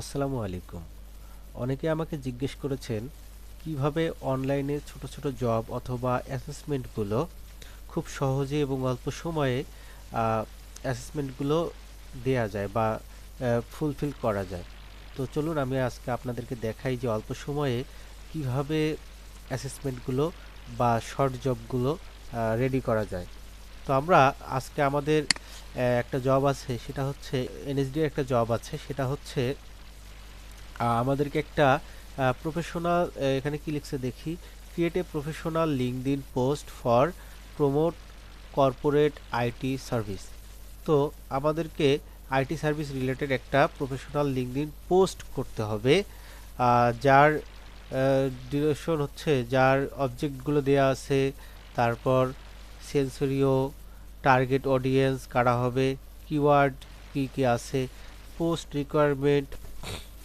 আসসালামু আলাইকুম। অনেকে আমাকে জিজ্ঞেস করেছেন কিভাবে অনলাইনে ছোট ছোট জব অথবা অ্যাসেসমেন্টগুলো খুব সহজে এবং অল্প সময়ে অ্যাসেসমেন্টগুলো দেয়া যায় বা ফুলফিল করা যায়। তো চলুন আমি আজকে আপনাদেরকে দেখাই যে অল্প সময়ে কিভাবে অ্যাসেসমেন্টগুলো বা শর্ট জবগুলো রেডি করা যায়। তো আমরা আজকে আমাদের একটা জব আছে, সেটা হচ্ছে এনএসডি একটা জব আছে, সেটা হচ্ছে আমাদেরকে একটা প্রফেশনাল, এখানে কি লিখছে দেখি, create a professional LinkedIn post for promote corporate IT service. তো আমাদেরকে আইটি সার্ভিস রিলেটেড একটা প্রফেশনাল লিঙ্কডইন পোস্ট করতে হবে, যার ডিউরেশন হচ্ছে, যার অবজেক্টগুলো দেয়া আছে, তারপর সেন্সরিও, টার্গেট অডিয়েন্স কারা হবে, কিওয়ার্ড কি কি আছে, পোস্ট রিকোয়ারমেন্ট,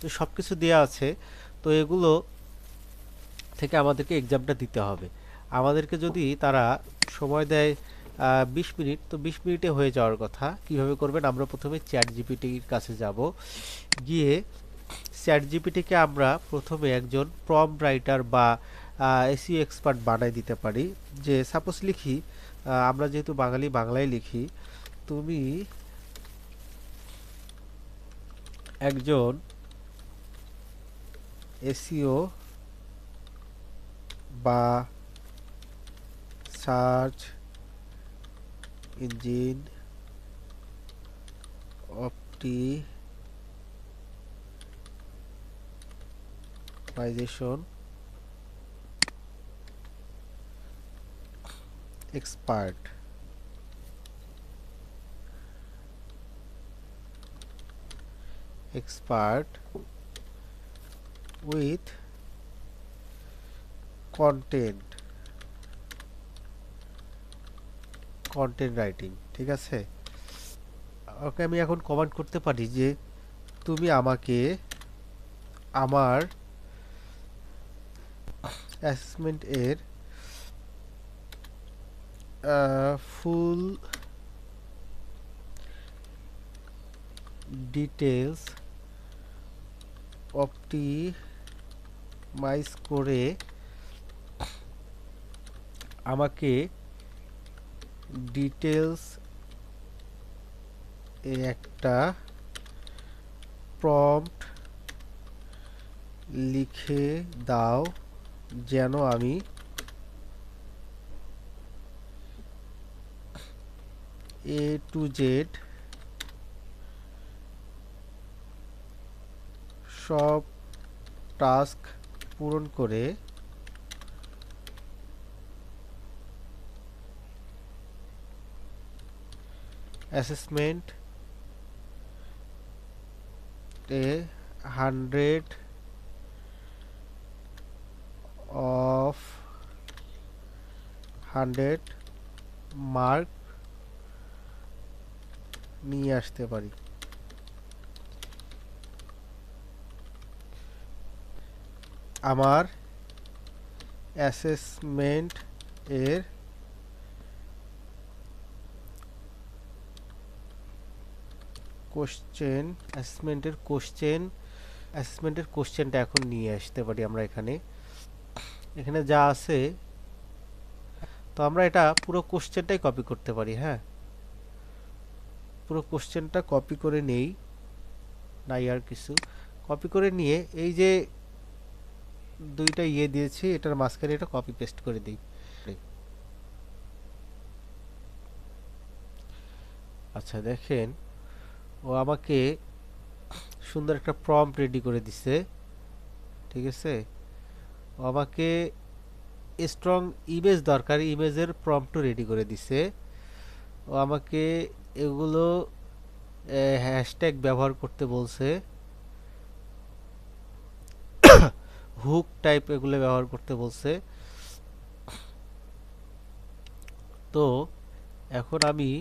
তো সব কিছু দেওয়া আছে। তো এগুলো থেকে আমাদেরকে এক্সামটা দিতে হবে। আমাদেরকে যদি তারা সময় দেয় 20 মিনিট, তো 20 মিনিটে হয়ে যাওয়ার কথা। কিভাবে করবেন? আমরা প্রথমে চ্যাট জিপিটির কাছে যাব, গিয়ে চ্যাট জিপিটিকে আমরা প্রথমে একজন প্রম্পট রাইটার বা এসইও এক্সপার্ট বানাই দিতে পারি। যে সাপোজ লিখি, আমরা যেহেতু বাঙালি, বাংলায় লিখি, তুমি একজন এসইও বা search engine optimisation expert, with content content writing. ঠিক আছে, ওকে আমি এখন কমান্ড করতে পারি যে তুমি আমাকে আমার অ্যাসেসমেন্ট এর ফুল ডিটেলস অপটিমাইজ করে আমাকে ডিটেলস এ একটা প্রম্পট লিখে দাও, যেন আমি এ টু জেড সব টাস্ক পূরণ করে অ্যাসেসমেন্ট এ 100 মার্ক নিয়ে আসতে পারি। আমার অ্যাসেসমেন্ট এর কোশ্চেনটা এখন নিয়ে আসতে পারি আমরা এখানে। এখানে যা আছে, তো আমরা এটা পুরো কোশ্চেনটাই কপি করতে পারি। হ্যাঁ, পুরো কোশ্চেনটা কপি করে নেই, নাই আর কিছু। কপি করে নিয়ে এই যে দুইটা দিয়েছি, এটার মাঝখানে এটা কপি পেস্ট করে দিই। আচ্ছা দেখেন, ও আমাকে সুন্দর একটা প্রম্পট রেডি করে দিছে। ঠিক আছে, ও আমাকে স্ট্রং ইমেজ দরকার, ইমেজের প্রম্পটও রেডি করে দিছে। ও আমাকে এগুলো হ্যাশট্যাগ ব্যবহার করতে বলছে, হুক টাইপ এগুলো ব্যবহার করতে বলছে। তো এখন আমি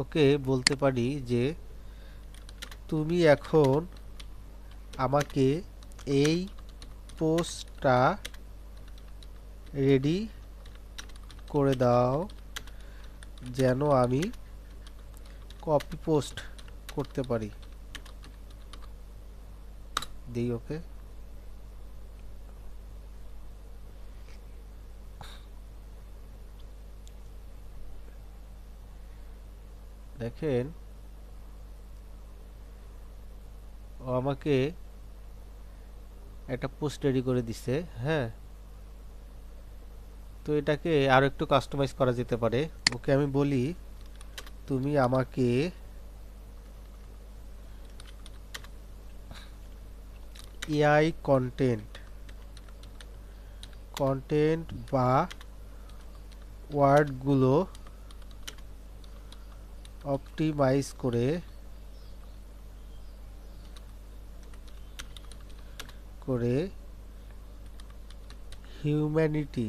ওকে বলতে পারি যে তুমি এখন আমাকে এই পোস্টটা রেডি করে দাও, যেন আমি কপি পোস্ট করতে পারি। দিই ওকে। দেখেন ও আমাকে একটা পোস্ট রেডি করে দিছে। হ্যাঁ, তো এটাকে আরো একটু কাস্টমাইজ করা যেতে পারে। ওকে আমি বলি তুমি আমাকে এআই কন্টেন্ট কন্টেন্ট বা ওয়ার্ডগুলো অপটিমাইজ করে করে হিউম্যানিটি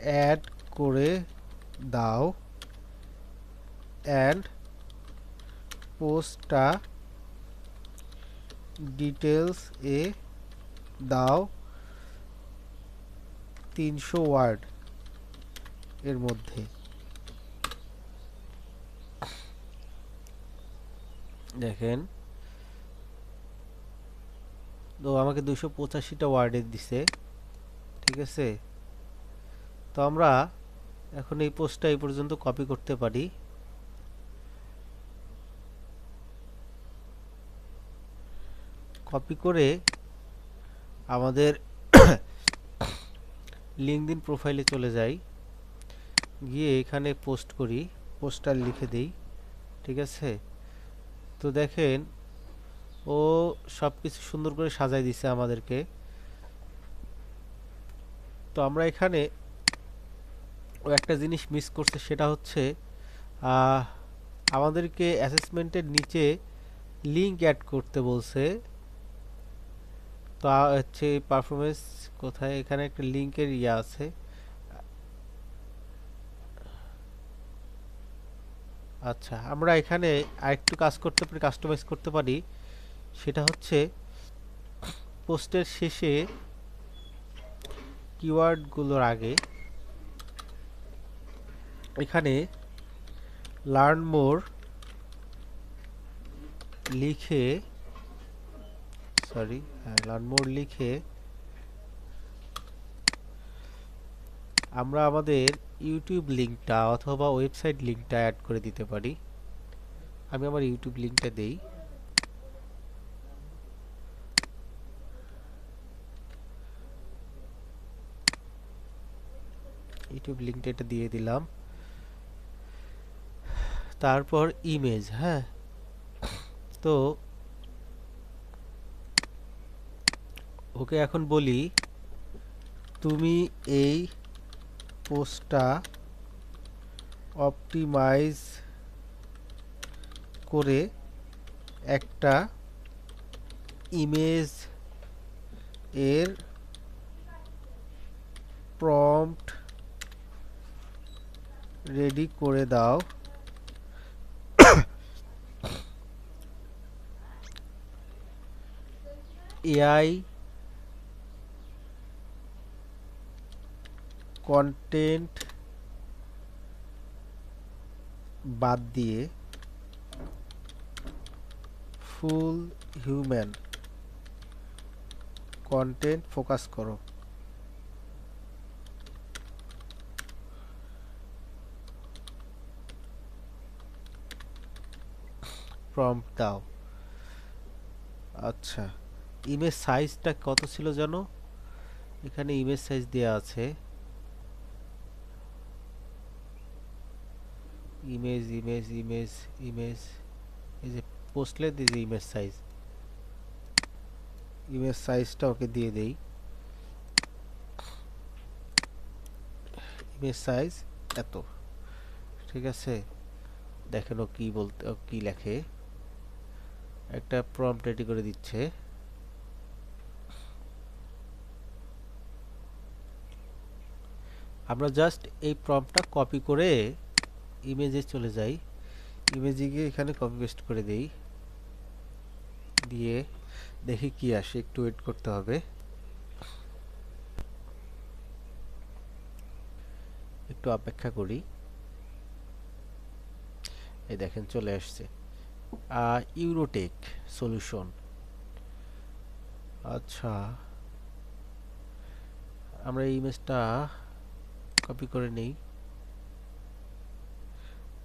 অ্যাড করে দাও অ্যান্ড পোস্টটা ডিটেলস এ দাও 300 ওয়ার্ড এর মধ্যে। দেখেন তো আমাকে 285টা ওয়ার্ডে দিছে। ঠিক আছে, তো আমরা এখন এই পোস্টটা এই পর্যন্ত কপি করতে পারি। কপি করে আমাদের লিঙ্কডইন প্রোফাইলে চলে যাই, গিয়ে এখানে পোস্ট করি, পোস্টার লিখে দেই। ঠিক আছে, তো দেখেন ও সবকিছু সুন্দর করে সাজাই দিছে আমাদেরকে। তো আমরা এখানে ও একটা জিনিস মিস করছে, সেটা হচ্ছে আহ, আমাদেরকে অ্যাসেসমেন্টের নিচে লিংক অ্যাড করতে বলছে। তো হচ্ছে পারফরমেন্স কোথায়, এখানে একটা লিংকের ইয়ে আছে। আচ্ছা, আমরা এখানে আরেকটু কাজ করতে পারি, কাস্টমাইজ করতে পারি। সেটা হচ্ছে পোস্টের শেষে কিওয়ার্ডগুলোর আগে এখানে লার্ন মোর লিখে লার্ন মোর লিখে আমরা আমাদের ইউটিউব লিংকটা অথবা ওয়েবসাইট লিংকটা অ্যাড করে দিতে পারি। আমি আমার ইউটিউব লিংকটা দেই। ইউটিউব লিংকটা এটা দিয়ে দিলাম। তারপর ইমেজ। হ্যাঁ, তো ওকে এখন বলি তুমি এই পোস্টটা অপটিমাইজ করে একটা ইমেজ এর প্রম্পট রেডি করে দাও। এআই কন্টেন্ট বাদ দিয়ে ফুল হিউম্যান কন্টেন্ট ফোকাস করো। প্রম্পট দাও। আচ্ছা, ইমেজ সাইজটা কত ছিল জানো? এখানে ইমেজ সাইজ দেয়া আছে। ইমেজ ইমেজ ইমেজ ইমেজ এই যে পোস্টলে দিয়ে যে ইমেজ সাইজ, ইমেজ সাইজটা ওকে দিয়ে দেই। ইমেজ সাইজ এত। ঠিক আছে, দেখেন ও কি বলতে, ও কি লেখে। একটা প্রম্পট রেডি করে দিচ্ছে। আমরা জাস্ট এই প্রম্পটটা কপি করে ইমেজে চলে যাই, ইমেজে গিয়ে এখানে কপি পেস্ট করে দেই, দিয়ে দেখি কি আসে। একটু ওয়েট করতে হবে, একটু অপেক্ষা করি। এই দেখেন চলে আসছে। ইউরোটেক সলিউশন। আচ্ছা, আমরা এই ইমেজটা কপি করে নিই।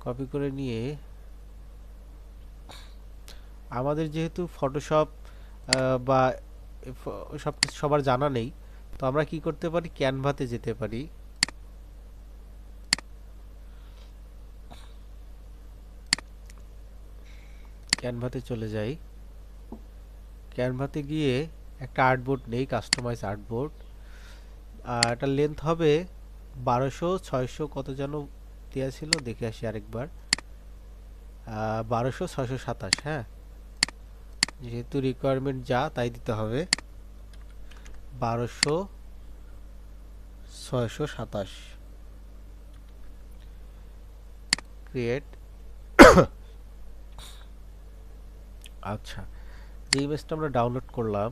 কপি করে নিয়ে আমাদের যেহেতু ফটোশপ বা সব কিছু সবার জানা নেই, তো আমরা কি করতে পারি, ক্যানভাতে যেতে পারি। ক্যানভাতে চলে যাই। ক্যানভাতে গিয়ে একটা আর্টবোর্ড নেই, কাস্টমাইজ আর্টবোর্ড। এটার লেন্থ হবে 1200 600 কত যেন দেওয়া ছিল, দেখে আসি আরেকবার। 1200 627, হ্যাঁ, যেহেতু রিকোয়ারমেন্ট যা তাই দিতে হবে। 1200 627 ক্রিয়েট। আচ্ছা, যে ইমেজটা আমরা ডাউনলোড করলাম,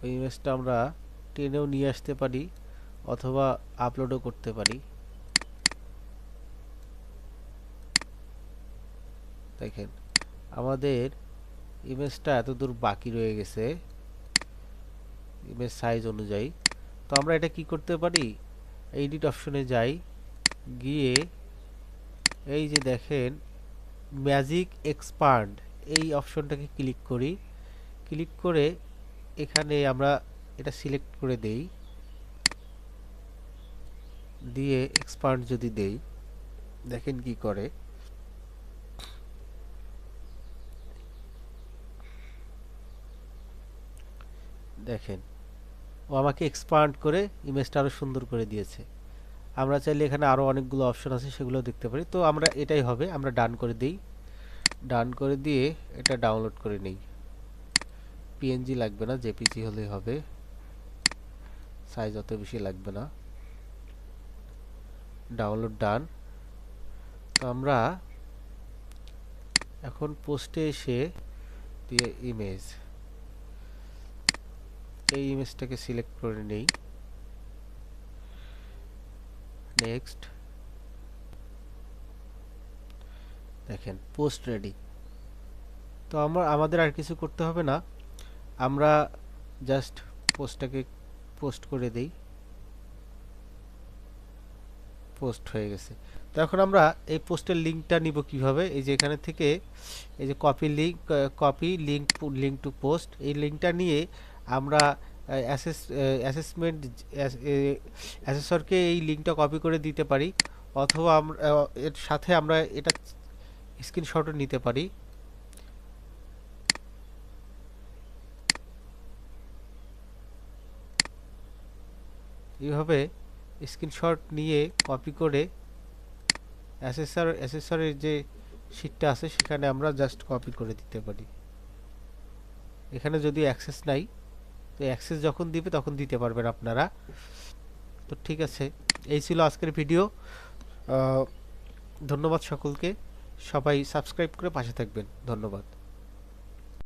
ওই ইমেজটা আমরা টেনেও নিয়ে আসতে পারি অথবা আপলোডও করতে পারি। দেখেন আমাদের ইমেজটা এতদূর বাকি রয়ে গেছে ইমেজ সাইজ অনুযায়ী। তো আমরা এটা কি করতে পারি, এডিট অপশনে যাই, গিয়ে এই যে দেখেন ম্যাজিক এক্সপান্ড, এই অপশনটাকে ক্লিক করি। ক্লিক করে এখানে আমরা এটা সিলেক্ট করে দেই, দিয়ে এক্সপান্ড যদি দেই, দেখেন কি করে। দেখেন ও আমাকে এক্সপান্ড করে ইমেজটা আরো সুন্দর করে দিয়েছে। আমরা চাইলে এখানে আরো অনেকগুলো অপশন আছে, সেগুলো দেখতে পারি। তো আমরা এটাই হবে, আমরা ডান করে দিই। ডান করে দিয়ে এটা ডাউনলোড করে নেই। পিএনজি লাগবে না, জেপিজি হলেই হবে, সাইজ অত বেশি লাগবে না। ডাউনলোড ডান। তো আমরা এখন পোস্টে এসে দিয়ে ইমেজ, এই ইমেজটাকে সিলেক্ট করে নেই। নেক্সট, দেখেন পোস্ট রেডি। তো আমাদের আর কিছু করতে হবে না, আমরা জাস্ট পোস্টটাকে পোস্ট করে দেই। পোস্ট হয়ে গেছে। তো এখন আমরা এই পোস্টের লিঙ্কটা নিব কিভাবে, এই যে এখানে থেকে এই যে কপি লিঙ্ক টু পোস্ট, এই লিঙ্কটা নিয়ে আমরা অ্যাসেসরকে এই লিঙ্কটা কপি করে দিতে পারি, অথবা আমরা এর সাথে আমরা এটা স্ক্রিনশটও নিতে পারি। এইভাবে স্ক্রিনশট নিয়ে কপি করে অ্যাসেসরের যে শীটটা আছে সেখানে আমরা জাস্ট কপি করে দিতে পারি। এখানে যদি অ্যাক্সেস নাই, তো অ্যাক্সেস যখন দিবে তখন দিতে পারবেন আপনারা। তো ঠিক আছে, এই ছিল আজকের ভিডিও। ধন্যবাদ সকলকে, সবাই সাবস্ক্রাইব করে পাশে থাকবেন। ধন্যবাদ।